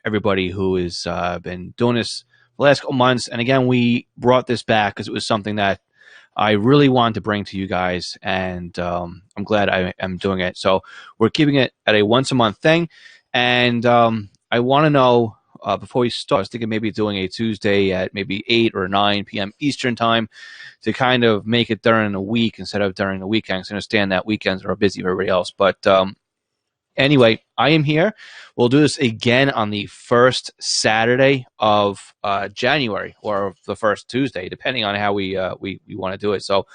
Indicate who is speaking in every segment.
Speaker 1: everybody who has been doing this the last couple months. And again, we brought this back because it was something that I really wanted to bring to you guys, and I'm glad I am doing it. So we're keeping it at a once-a-month thing, and I want to know, before we start, I was thinking maybe doing a Tuesday at maybe 8 or 9 p.m. Eastern time to kind of make it during the week instead of during the weekends. I understand that weekends are busy for everybody else, but anyway, I am here. We'll do this again on the first Saturday of January, or the first Tuesday, depending on how we want to do it. So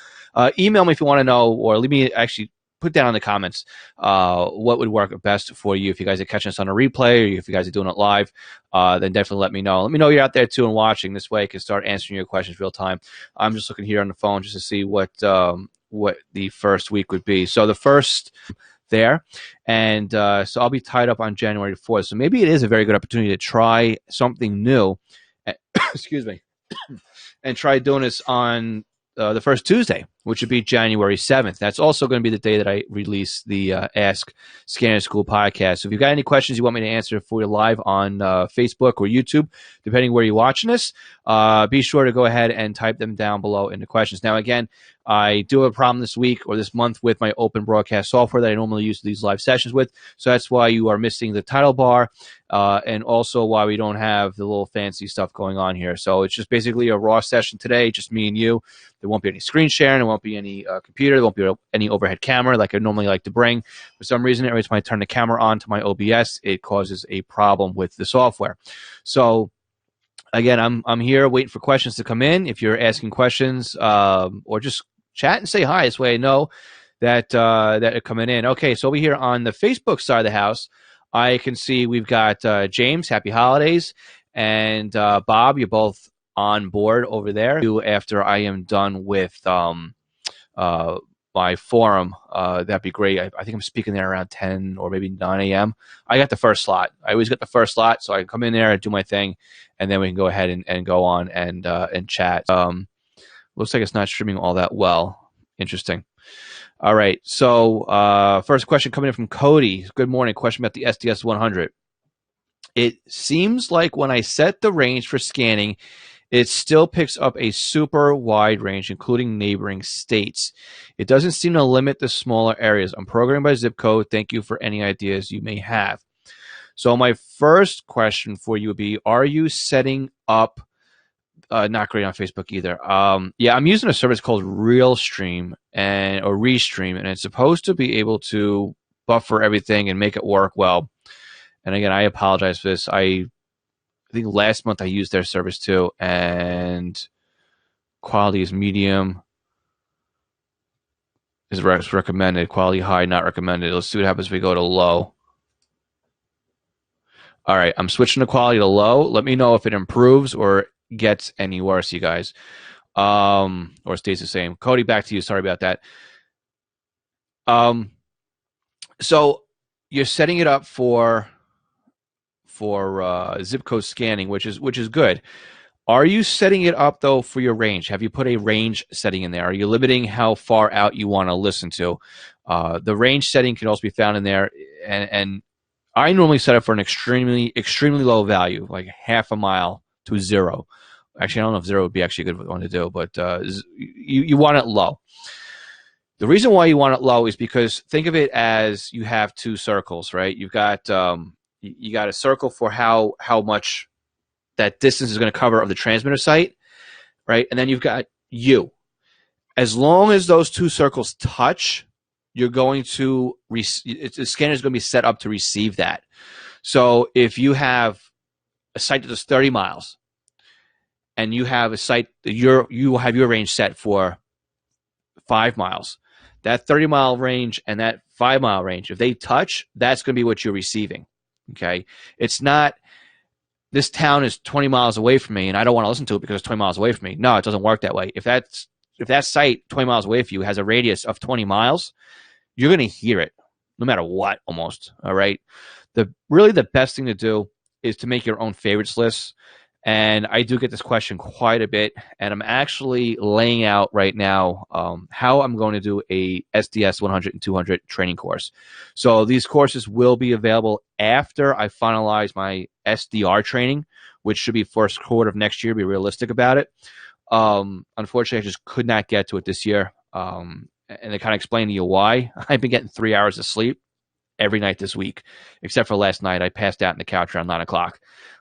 Speaker 1: email me if you want to know, or leave me, actually put down in the comments what would work best for you. If you guys are catching us on a replay, or if you guys are doing it live, then definitely let me know. Let me know you're out there too and watching. This way I can start answering your questions real time. I'm just looking here on the phone just to see what the first week would be. So the first there, and so I'll be tied up on January 4th. So maybe it is a very good opportunity to try something new. Excuse me, and try doing this on the first Tuesday, which would be January 7th. That's also going to be the day that I release the Ask Scanner School podcast. So if you've got any questions you want me to answer for you live on Facebook or YouTube, depending where you're watching this, be sure to go ahead and type them down below in the questions. Now, again, I do have a problem this week or this month with my open broadcast software that I normally use these live sessions with. So that's why you are missing the title bar, and also why we don't have the little fancy stuff going on here. So it's just basically a raw session today, just me and you. There won't be any screen sharing. There won't be any computer. There won't be any overhead camera like I normally like to bring. For some reason, every time I turn the camera on to my OBS, it causes a problem with the software. So again, I'm here waiting for questions to come in. If you're asking questions, or just chat and say hi, this way I know that that are coming in. Okay, so over here on the Facebook side of the house, I can see we've got James, happy holidays, and Bob, you're both on board over there. After I am done with my forum, that'd be great. I think I'm speaking there around 10 or maybe 9 a.m. I got the first slot. I always get the first slot, so I can come in there and do my thing, and then we can go ahead and go on and chat. Looks like it's not streaming all that well. Interesting. All right. So first question coming in from Cody. Good morning. Question about the SDS 100. It seems like when I set the range for scanning, it still picks up a super wide range, including neighboring states. It doesn't seem to limit the smaller areas. I'm programming by zip code. Thank you for any ideas you may have. So my first question for you would be, are you setting up, not great on Facebook either. Yeah, I'm using a service called Restream, and it's supposed to be able to buffer everything and make it work well. And again, I apologize for this. I think last month I used their service too, and quality is medium. Is recommended. Quality high, not recommended. Let's see what happens if we go to low. All right, I'm switching the quality to low. Let me know if it improves or gets any worse, you guys, or stays the same. Cody, back to you. Sorry about that. So you're setting it up for zip code scanning, which is good. Are you setting it up though for your range? Have you put a range setting in there? Are you limiting how far out you want to listen to? The range setting can also be found in there, and I normally set up for an extremely low value, like half a mile to 0. Actually, I don't know if 0 would be actually a good one to do, but you want it low. The reason why you want it low is because think of it as you have two circles, right? You've got you got a circle for how much that distance is going to cover of the transmitter site, right? And then you've got you. As long as those two circles touch, you're going to the scanner is going to be set up to receive that. So if you have a site that is 30 miles, and you have a site that you have your range set for 5 miles, that 30-mile range and that 5-mile range, if they touch, that's going to be what you're receiving. Okay, it's not, this town is 20 miles away from me and I don't want to listen to it because it's 20 miles away from me. No, it doesn't work that way. If that site 20 miles away from you has a radius of 20 miles, you're going to hear it no matter what, almost. All right. Really the best thing to do is to make your own favorites list. And I do get this question quite a bit, and I'm actually laying out right now how I'm going to do a SDS 100 and 200 training course. So these courses will be available after I finalize my SDR training, which should be first quarter of next year, be realistic about it. Unfortunately, I just could not get to it this year. And I kind of explain to you why. I've been getting 3 hours of sleep every night this week, except for last night. I passed out in the couch around 9 o'clock.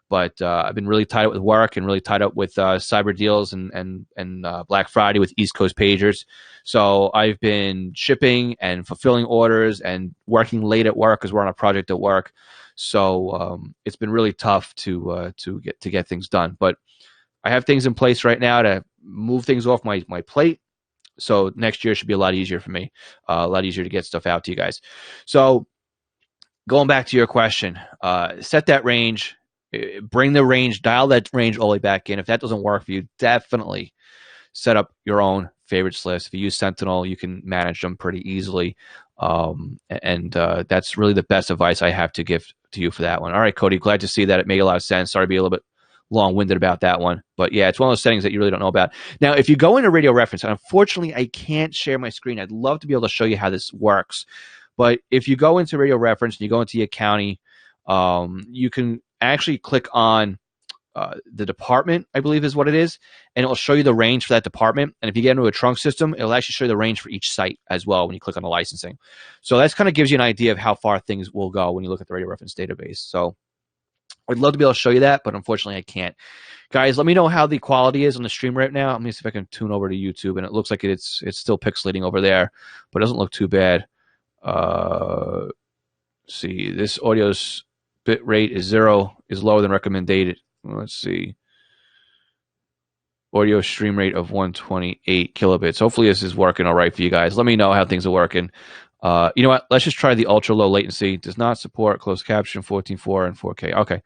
Speaker 1: But I've been really tied up with work and really tied up with cyber deals and Black Friday with East Coast pagers. So I've been shipping and fulfilling orders and working late at work because we're on a project at work. So it's been really tough to get things done. But I have things in place right now to move things off my plate. So next year should be a lot easier for me, a lot easier to get stuff out to you guys. So going back to your question, set that range. Bring the range, dial that range all the way back in. If that doesn't work for you, definitely set up your own favorites list. If you use Sentinel, you can manage them pretty easily. That's really the best advice I have to give to you for that one. All right, Cody, glad to see that. It made a lot of sense. Sorry to be a little bit long-winded about that one. But yeah, it's one of those settings that you really don't know about. Now, if you go into radio reference, unfortunately, I can't share my screen. I'd love to be able to show you how this works. But if you go into radio reference and you go into your county, you can actually click on the department, I believe is what it is, and it will show you the range for that department. And if you get into a trunk system, it'll actually show you the range for each site as well when you click on the licensing. So that kind of gives you an idea of how far things will go when you look at the radio reference database. So I'd love to be able to show you that, but unfortunately I can't. Guys, let me know how the quality is on the stream right now. Let me see if I can tune over to YouTube, and it looks like it's still pixelating over there, but it doesn't look too bad. See, this audio's bit rate is 0, is lower than recommended. Let's see. Audio stream rate of 128 kilobits. Hopefully this is working all right for you guys. Let me know how things are working. You know what? Let's just try the ultra low latency. Does not support closed caption, 14.4 and 4K. Okay.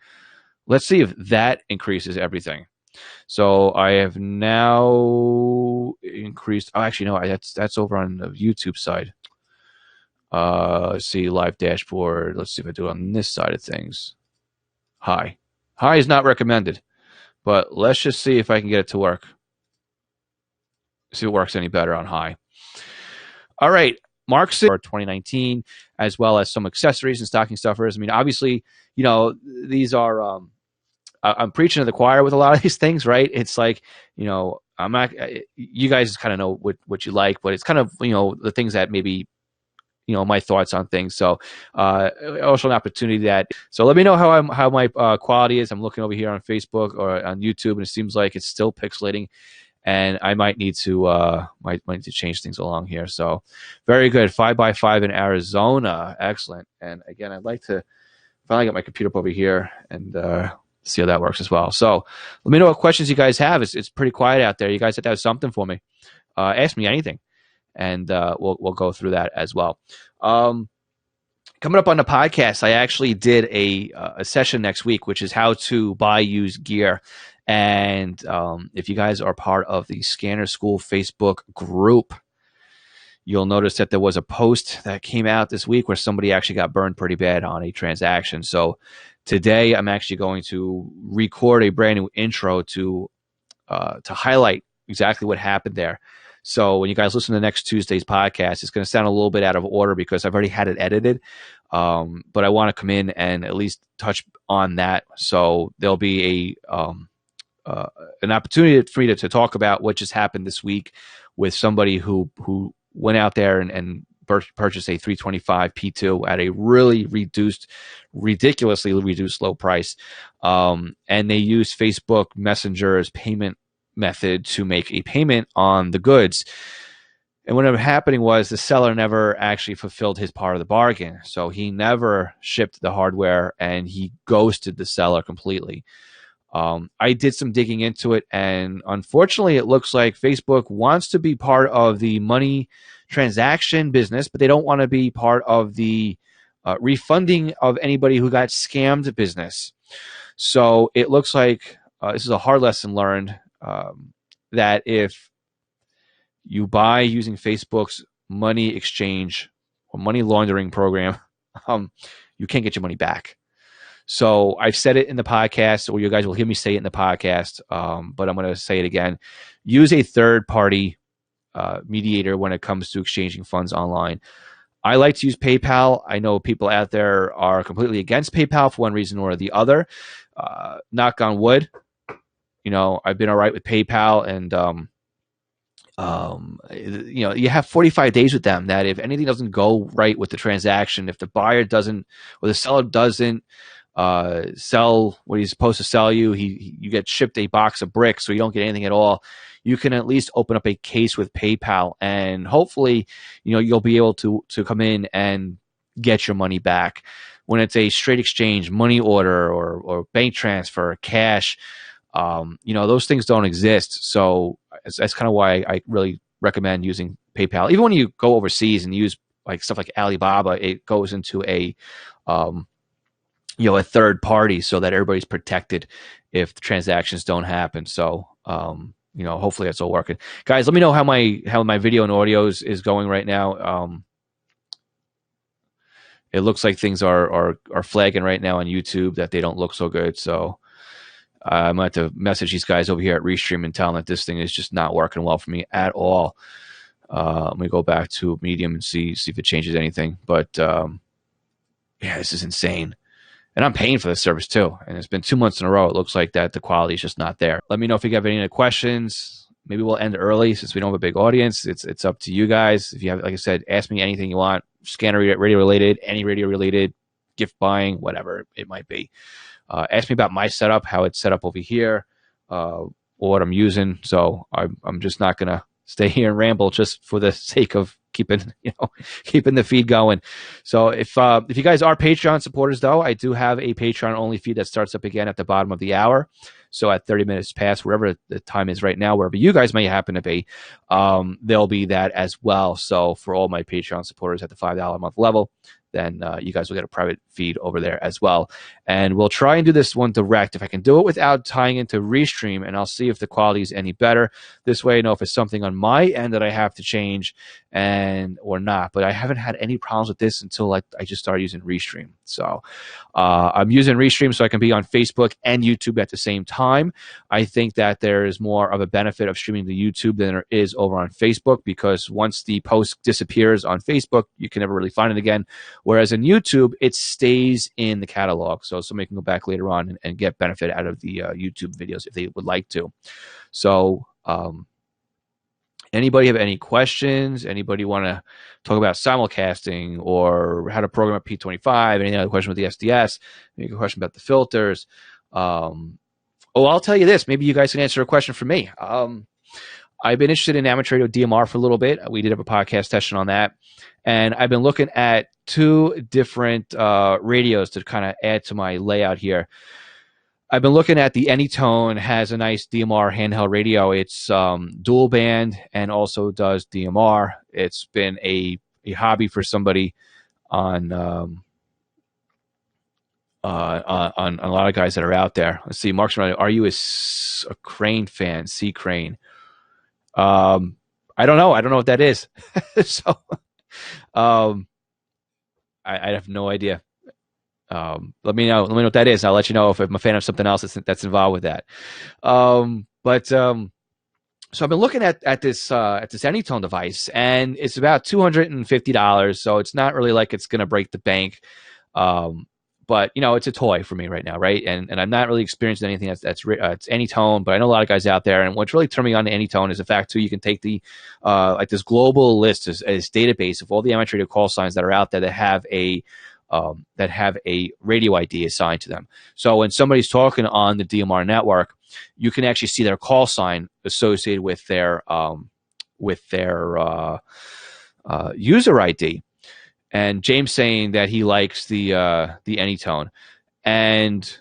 Speaker 1: Let's see if that increases everything. So I have now increased. Oh, actually, no. That's over on the YouTube side. Let's see, live dashboard. Let's see if I do it on this side of things. High. High is not recommended, but let's just see if I can get it to work. See if it works any better on high. All right. Mark 6 for 2019, as well as some accessories and stocking stuffers. I mean, obviously, you know, these are, I'm preaching to the choir with a lot of these things, right? It's like, you know, I'm not, you guys kind of know what you like, but it's kind of, you know, the things that maybe, you know, my thoughts on things. So also an opportunity that, so let me know how my quality is. I'm looking over here on Facebook or on YouTube, and it seems like it's still pixelating, and I might need to might need to change things along here. So very good. 5x5 in Arizona. Excellent. And again, I'd like to finally get my computer up over here and see how that works as well. So let me know what questions you guys have. It's pretty quiet out there. You guys have to have something for me. Ask me anything, and we'll go through that as well. Coming up on the podcast, I actually did a session next week, which is how to buy used gear. And if you guys are part of the Scanner School Facebook group, you'll notice that there was a post that came out this week where somebody actually got burned pretty bad on a transaction. So today I'm actually going to record a brand new intro to highlight exactly what happened there. So when you guys listen to next Tuesday's podcast, it's going to sound a little bit out of order because I've already had it edited. But I want to come in and at least touch on that. So there'll be an opportunity for me to talk about what just happened this week with somebody who went out there and purchased a 325 P2 at a really ridiculously reduced low price. And they used Facebook Messenger's payment method to make a payment on the goods. And what ended up happening was the seller never actually fulfilled his part of the bargain. So he never shipped the hardware, and he ghosted the seller completely. I did some digging into it, and unfortunately, it looks like Facebook wants to be part of the money transaction business, but they don't want to be part of the refunding of anybody who got scammed business. So it looks like this is a hard lesson learned, that if you buy using Facebook's money exchange or money laundering program, you can't get your money back. So I've said it in the podcast, or you guys will hear me say it in the podcast, but I'm going to say it again. Use a third-party mediator when it comes to exchanging funds online. I like to use PayPal. I know people out there are completely against PayPal for one reason or the other. Knock on wood, I've been all right with PayPal, and you have 45 days with them that if anything doesn't go right with the transaction, if the buyer doesn't or the seller doesn't sell what he's supposed to sell you, you get shipped a box of bricks, so you don't get anything at all. You can at least open up a case with PayPal, and hopefully, you'll be able to come in and get your money back. When it's a straight exchange, money order or bank transfer, cash, those things don't exist. So that's kind of why I really recommend using PayPal. Even when you go overseas and use like stuff like Alibaba, it goes into a third party so that everybody's protected if the transactions don't happen. So hopefully that's all working. Guys, let me know how my video and audio is going right now. It looks like things are flagging right now on YouTube that they don't look so good. So I might have to message these guys over here at Restream and tell them that this thing is just not working well for me at all. Let me go back to Medium and see if it changes anything. But this is insane. And I'm paying for this service too. And it's been 2 months in a row. It looks like that the quality is just not there. Let me know if you have any other questions. Maybe we'll end early since we don't have a big audience. It's up to you guys. If you have, like I said, ask me anything you want. Scanner radio related, any radio related, gift buying, whatever it might be. Ask me about my setup, how it's set up over here, or what I'm using. So I'm just not going to stay here and ramble just for the sake of keeping the feed going. So if you guys are Patreon supporters, though, I do have a Patreon only feed that starts up again at the bottom of the hour. So at 30 minutes past, wherever the time is right now, wherever you guys may happen to be, there'll be that as well. So for all my Patreon supporters at the $5 a month level, then you guys will get a private feed over there as well. And we'll try and do this one direct if I can do it without tying into Restream, and I'll see if the quality is any better. This way I know if it's something on my end that I have to change or not. But I haven't had any problems with this until I just started using Restream. So I'm using Restream so I can be on Facebook and YouTube at the same time. I think that there is more of a benefit of streaming to YouTube than there is over on Facebook, because once the post disappears on Facebook, you can never really find it again. Whereas in YouTube, it stays in the catalog. So somebody can go back later on and get benefit out of the YouTube videos if they would like to. So anybody have any questions? Anybody want to talk about simulcasting or how to program a P25? Any other question with the SDS? Maybe a question about the filters? I'll tell you this. Maybe you guys can answer a question for me. I've been interested in amateur radio DMR for a little bit. We did have a podcast session on that. And I've been looking at two different radios to kind of add to my layout here. I've been looking at the Anytone, has a nice DMR handheld radio. It's dual band and also does DMR. It's been a hobby for somebody on a lot of guys that are out there. Let's see, Mark's running. Are you a Crane fan? C Crane. I don't know. I don't know what that is. So I have no idea. Let me know what that is. I'll let you know if I'm a fan of something else that's involved with that. So I've been looking at this Anytone device, and it's about $250. So it's not really like it's going to break the bank. But it's a toy for me right now, right? And I'm not really experiencing anything that's it's Anytone, but I know a lot of guys out there. And what's really turned me on to Anytone is the fact too, you can take the like this global list as database of all the amateur radio call signs that are out there that have a radio ID assigned to them. So when somebody's talking on the DMR network, you can actually see their call sign associated with their user ID. And James saying that he likes the Anytone. And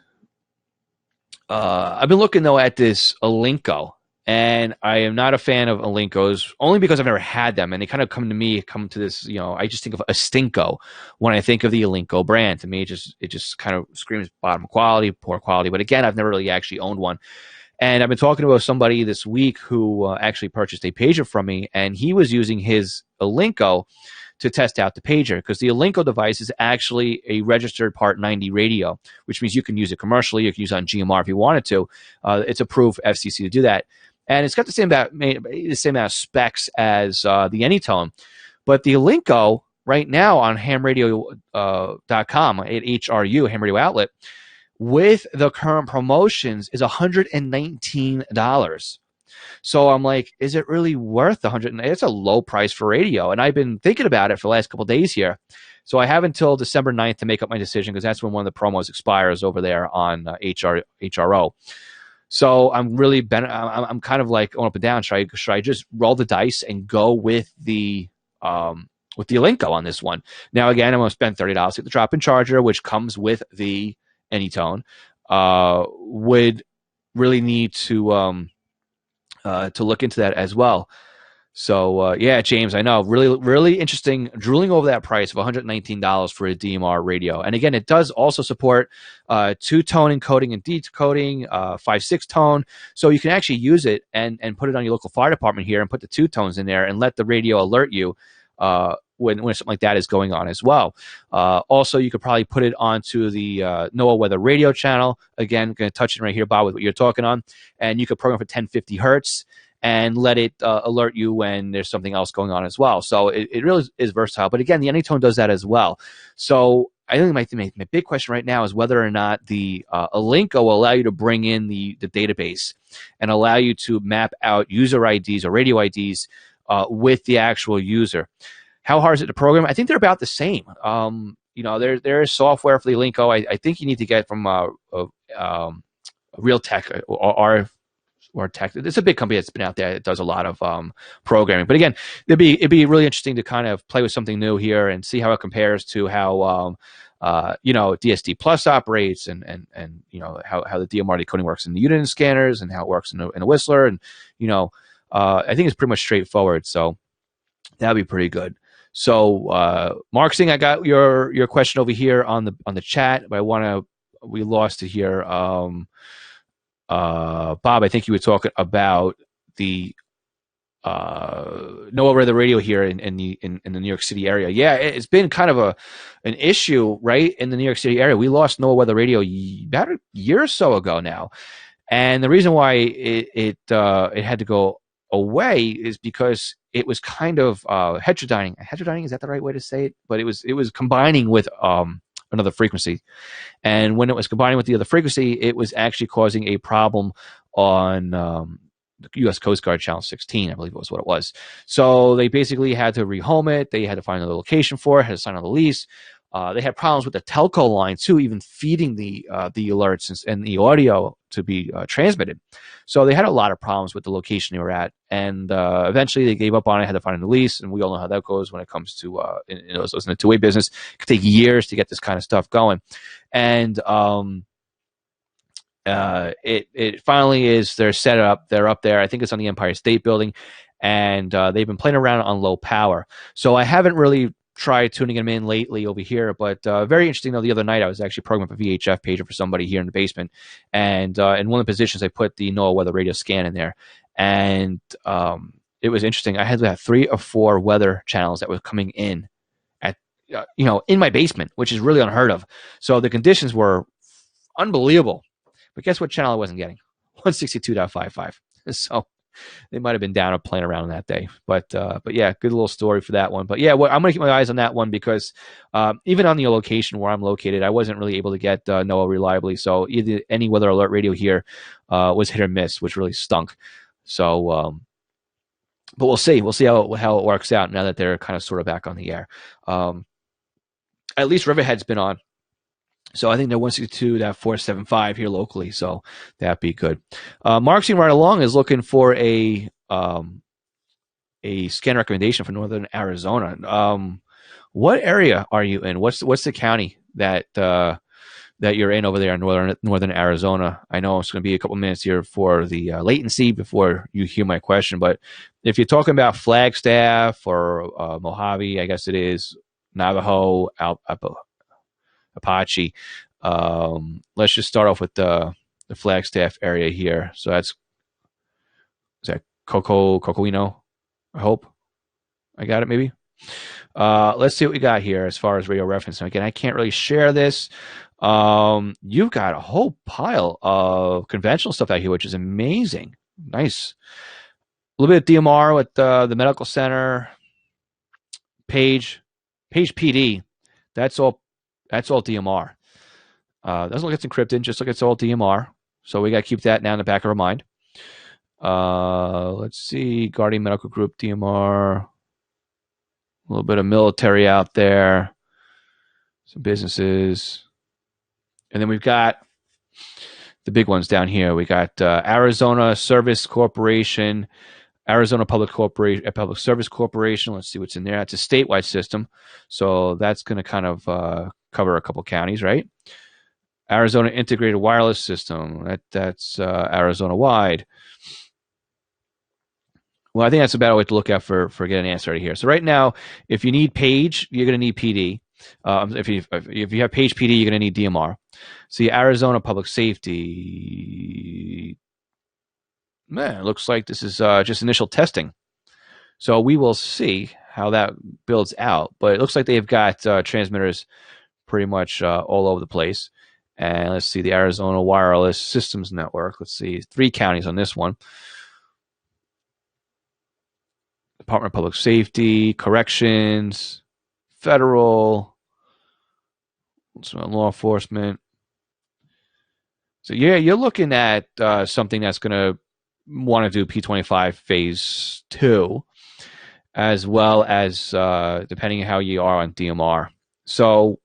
Speaker 1: I've been looking, though, at this Alinco. And I am not a fan of Alincos, only because I've never had them. And they kind of come to this, I just think of a Stinko when I think of the Alinco brand. To me, it just kind of screams bottom quality, poor quality. But again, I've never really actually owned one. And I've been talking to somebody this week who actually purchased a pager from me, and he was using his Alinco to test out the pager, because the Alinco device is actually a registered Part 90 radio, which means you can use it commercially. You can use it on GMR if you wanted to. It's approved for FCC to do that. And it's got the same amount of specs as the Anytone. But the Alinco, right now on hamradio.com, at HRU, Ham Radio Outlet, with the current promotions is $119. So I'm like, is it really worth $100? It's a low price for radio. And I've been thinking about it for the last couple of days here. So I have until December 9th to make up my decision, because that's when one of the promos expires over there on HRO. So I'm really I'm kind of like going up and down. Should I just roll the dice and go with the Alinco on this one? Now again, I'm going to spend $30 to get the drop-in charger, which comes with the Anytone. Would really need to look into that as well. So yeah, James, I know, really interesting, drooling over that price of $119 for a DMR radio. And again, it does also support 2-tone encoding and decoding, 5/6 tone. So you can actually use it and put it on your local fire department here and put the 2 tones in there and let the radio alert you when something like that is going on as well. Also, you could probably put it onto the NOAA weather radio channel. Again, going to touch it right here, Bob, with what you're talking on. And you could program for 1050 hertz and let it alert you when there's something else going on as well. So it really is versatile. But again, the Anytone does that as well. So I think my big question right now is whether or not the Alinco will allow you to bring in the database and allow you to map out user IDs or radio IDs with the actual user. How hard is it to program? I think they're about the same. There is software for the Alinco. I think you need to get from Real Tech or Tech. It's a big company that's been out there that does a lot of programming. But again, it'd be really interesting to kind of play with something new here and see how it compares to how DSD Plus operates and how the DMR decoding works in the unit scanners and how it works in a Whistler. And I think it's pretty much straightforward. So that'd be pretty good. So Mark Singh, I got your question over here on the chat, but we lost it here. Bob, I think you were talking about the NOAA weather radio here in the New York City area. Yeah, it's been kind of an issue, right, in the New York City area. We lost NOAA weather radio about a year or so ago now, and the reason why it had to go away is because it was kind of heterodyning. Heterodyning, is that the right way to say it? But it was combining with another frequency. And when it was combining with the other frequency, it was actually causing a problem on the U.S. Coast Guard Channel 16, I believe it was what it was. So they basically had to rehome it. They had to find another location for it, had to sign on the lease. They had problems with the telco line, too, even feeding the alerts and the audio to be transmitted. So they had a lot of problems with the location they were at. And eventually they gave up on it, had to find a new lease. And we all know how that goes when it comes to in the two-way business. It could take years to get this kind of stuff going. And it finally is, they're set up. They're up there. I think it's on the Empire State Building. And they've been playing around on low power. So I haven't really tried tuning them in lately over here, but very interesting though. The other night I was actually programming a VHF pager for somebody here in the basement, and in one of the positions I put the NOAA weather radio scan in there, and it was interesting. I had to have 3 or 4 weather channels that were coming in at in my basement, which is really unheard of. So the conditions were unbelievable. But guess what channel I wasn't getting? 162.55. So they might have been down or playing around that day, but yeah, good little story for that one. But yeah, I'm gonna keep my eyes on that one because even on the location where I'm located, I wasn't really able to get NOAA reliably. So either any weather alert radio here was hit or miss, which really stunk. So, but we'll see how it works out now that they're kind of sort of back on the air. At least Riverhead's been on. So I think they're 162.475 here locally, so that'd be good. Mark right along is looking for a scan recommendation for Northern Arizona. What area are you in? What's the county that you're in over there in Northern Arizona? I know it's going to be a couple minutes here for the latency before you hear my question, but if you're talking about Flagstaff or Mojave, I guess it is Navajo, Apache. Let's just start off with the Flagstaff area here. So is that Cocoino? I hope I got it maybe. Let's see what we got here as far as radio reference. Now, again, I can't really share this. You've got a whole pile of conventional stuff out here, which is amazing. Nice. A little bit of DMR with the medical center, page PD. That's all DMR. Doesn't look like it's encrypted, just like it's all DMR. So we got to keep that now in the back of our mind. Let's see, Guardian Medical Group, DMR. A little bit of military out there. Some businesses. And then we've got the big ones down here. We got Arizona Service Corporation, Arizona Public Service Corporation. Let's see what's in there. It's a statewide system, so that's going to kind of cover a couple counties, right? Arizona Integrated Wireless System. That's Arizona wide. Well, I think that's a better way to look at for getting an answer right here. So right now, if you need page, you're going to need PD. If you have page PD, you're going to need DMR. See, Arizona Public Safety. Man, it looks like this is just initial testing. So we will see how that builds out. But it looks like they've got transmitters pretty much all over the place. And let's see, the Arizona Wireless Systems Network. Let's see, 3 counties on this one. Department of Public Safety, Corrections, Federal, law enforcement. So yeah, you're looking at something that's going to want to do P25 phase 2, as well as depending on how you are on DMR. So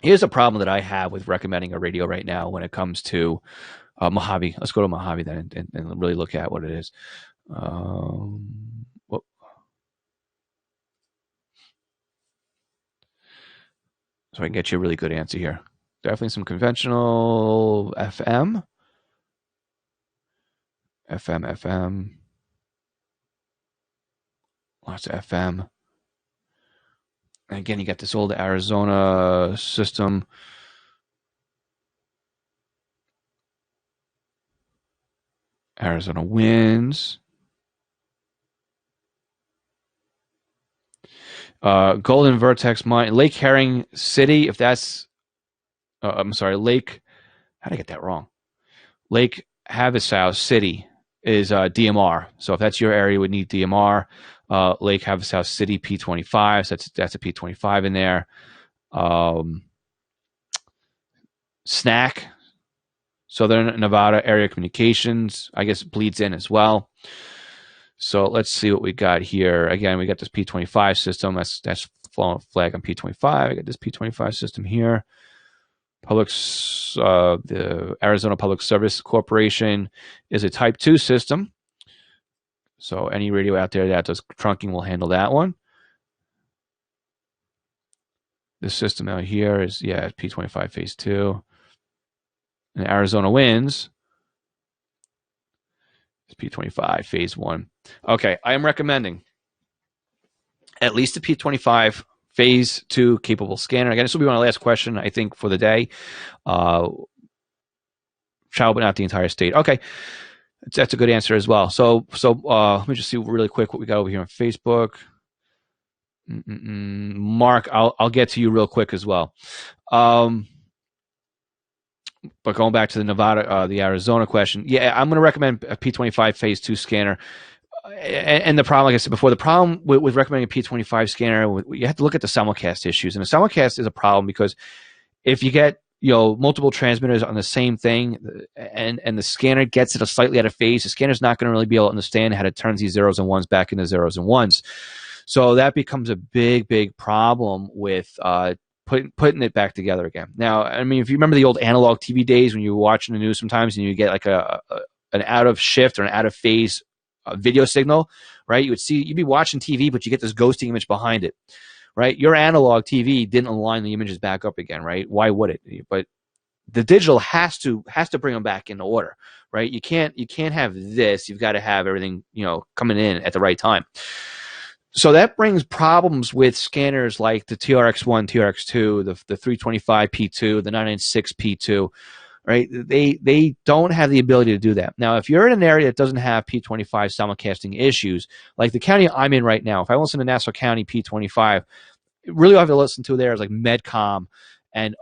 Speaker 1: here's a problem that I have with recommending a radio right now when it comes to Mojave. Let's go to Mojave then and really look at what it is. So I can get you a really good answer here. Definitely some conventional FM. Lots of FM. And again, you got this old Arizona system. Arizona winds. Golden Vertex Mine, Lake Herring City, if that's, I'm sorry, Lake, how did I get that wrong? Lake Havasu City is DMR. So if that's your area, you would need DMR. Lake Havasu City, P25, so that's a P25 in there. SNAC, Southern Nevada Area Communications, I guess bleeds in as well. So let's see what we got here. Again, we got this P25 system. That's following a flag on P25. I got this P25 system here. The Arizona Public Service Corporation is a Type 2 system. So any radio out there that does trunking will handle that one. This system out here is, yeah, P25 phase 2. And Arizona winds. P25 phase 1. Okay, I am recommending at least a P25 phase 2 capable scanner. Again, this will be my last question, I think, for the day. Travel, but not the entire state. Okay, that's a good answer as well. So let me just see really quick what we got over here on Facebook. Mark, I'll get to you real quick as well. But going back to the Nevada, the Arizona question, yeah, I'm going to recommend a P25 phase 2 scanner. And the problem, like I said before, the problem with recommending a P25 scanner, you have to look at the simulcast issues. And the simulcast is a problem because if you get multiple transmitters on the same thing, and the scanner gets it slightly out of phase, the scanner's not going to really be able to understand how to turn these zeros and ones back into zeros and ones. So that becomes a big problem with putting it back together again. Now, I mean, if you remember the old analog TV days when you were watching the news sometimes and you get like an out of shift or an out of phase video signal, right? You'd be watching TV, but you get this ghosting image behind it, right? Your analog TV didn't align the images back up again, right? Why would it? But the digital has to bring them back into order, right? You can't have this. You've got to have everything, coming in at the right time. So that brings problems with scanners like the TRX1, TRX2, the 325P2, the 996P2. right? They don't have the ability to do that. Now, if you're in an area that doesn't have P25 simulcasting issues, like the county I'm in right now, if I listen to Nassau County P25, really all I have to listen to there is like Medcom and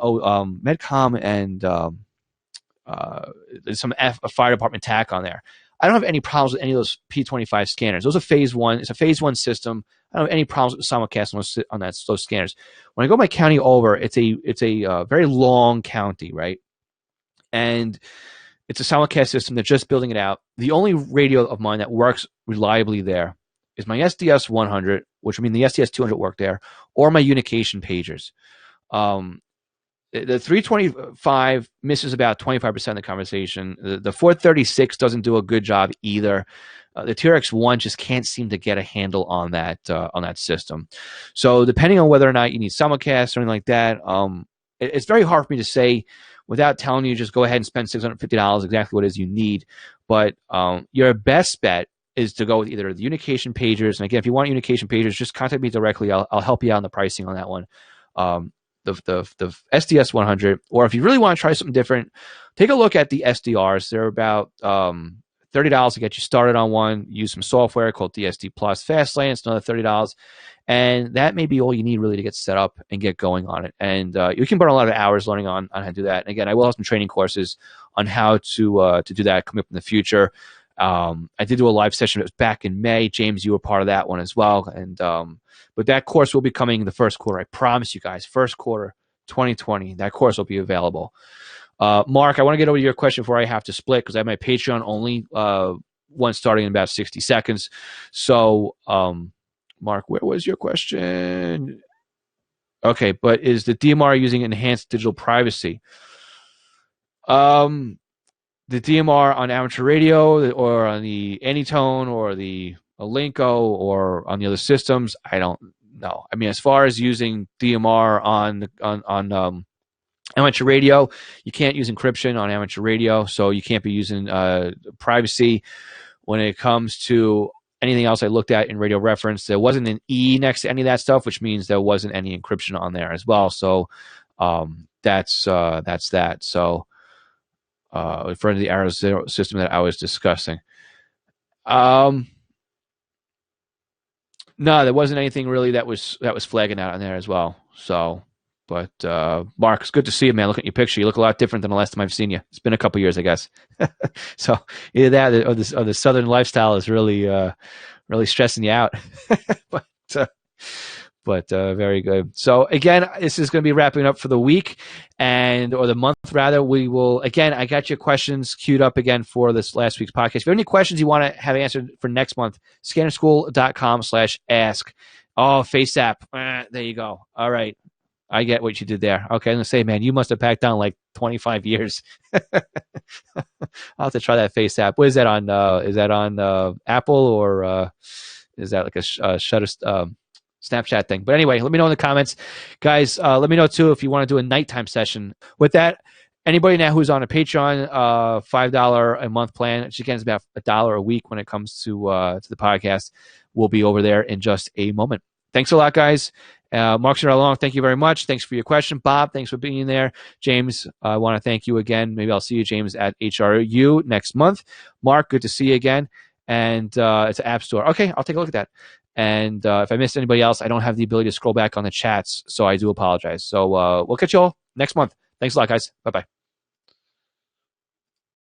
Speaker 1: there's some a fire department TAC on there. I don't have any problems with any of those P25 scanners. Those are phase one. It's a phase one system. I don't have any problems with simulcast on those scanners. When I go my county over, it's a very long county, right? And it's a simulcast system. They're just building it out. The only radio of mine that works reliably there is my SDS 100, which would mean the SDS 200 work there, or my unication pagers. The 325 misses about 25% of the conversation. The 436 doesn't do a good job either. The TRX-1 just can't seem to get a handle on that system. So depending on whether or not you need simulcast or anything like that, it's very hard for me to say without telling you just go ahead and spend $650 exactly what it is you need. But your best bet is to go with either the unication pagers. And again, if you want unication pagers, just contact me directly. I'll help you out on the pricing on that one. The SDS 100, or if you really want to try something different, take a look at the SDRs. They're about $30 to get you started on one. Use some software called DSD Plus Fastlane. It's another $30, and that may be all you need really to get set up and get going on it. And you can burn a lot of hours learning on how to do that. And again, I will have some training courses on how to do that coming up in the future. I did do a live session. It was back in May. James, you were part of that one as well. And but that course will be coming in the first quarter. I promise you guys, first quarter 2020, that course will be available. Mark, I want to get over to your question before I have to split because I have my Patreon only one starting in about 60 seconds. So, Mark, where was your question? Okay, but is the DMR using enhanced digital privacy? The DMR on amateur radio or on the Anytone or the Alinco or on the other systems, I don't know. I mean, as far as using DMR on amateur radio, you can't use encryption on amateur radio, so you can't be using privacy. When it comes to anything else I looked at in radio reference, there wasn't an E next to any of that stuff, which means there wasn't any encryption on there as well. So that's that. So referring to the Arrow Zero system that I was discussing. No, there wasn't anything really that was flagging out on there as well. So, but Mark, it's good to see you, man. Look at your picture. You look a lot different than the last time I've seen you. It's been a couple years, I guess. So either that or the Southern lifestyle is really stressing you out. But very good. So again, this is going to be wrapping up for the week or the month rather. We will, again, I got your questions queued up again for this last week's podcast. If you have any questions you want to have answered for next month, scannerschool.com/ask. Oh, FaceApp. There you go. All right. I get what you did there. Okay. I'm going to say, man, you must have packed down like 25 years. I'll have to try that FaceApp. What is that on? Is that on Apple or is that like a Shutter Snapchat thing? But anyway, let me know in the comments, guys. Let me know too if you want to do a nighttime session. With that, anybody now who's on a Patreon $5 a month plan, which again is about $1 a week when it comes to the podcast, will be over there in just a moment. Thanks a lot, guys. Mark Long, thank you very much. Thanks for your question. Bob, thanks for being there. James, I want to thank you again. Maybe I'll see you, James, at HRU next month. Mark, good to see you again. And it's an app store. Okay, I'll take a look at that. And if I missed anybody else, I don't have the ability to scroll back on the chats, so I do apologize. So we'll catch you all next month. Thanks a lot, guys. Bye-bye.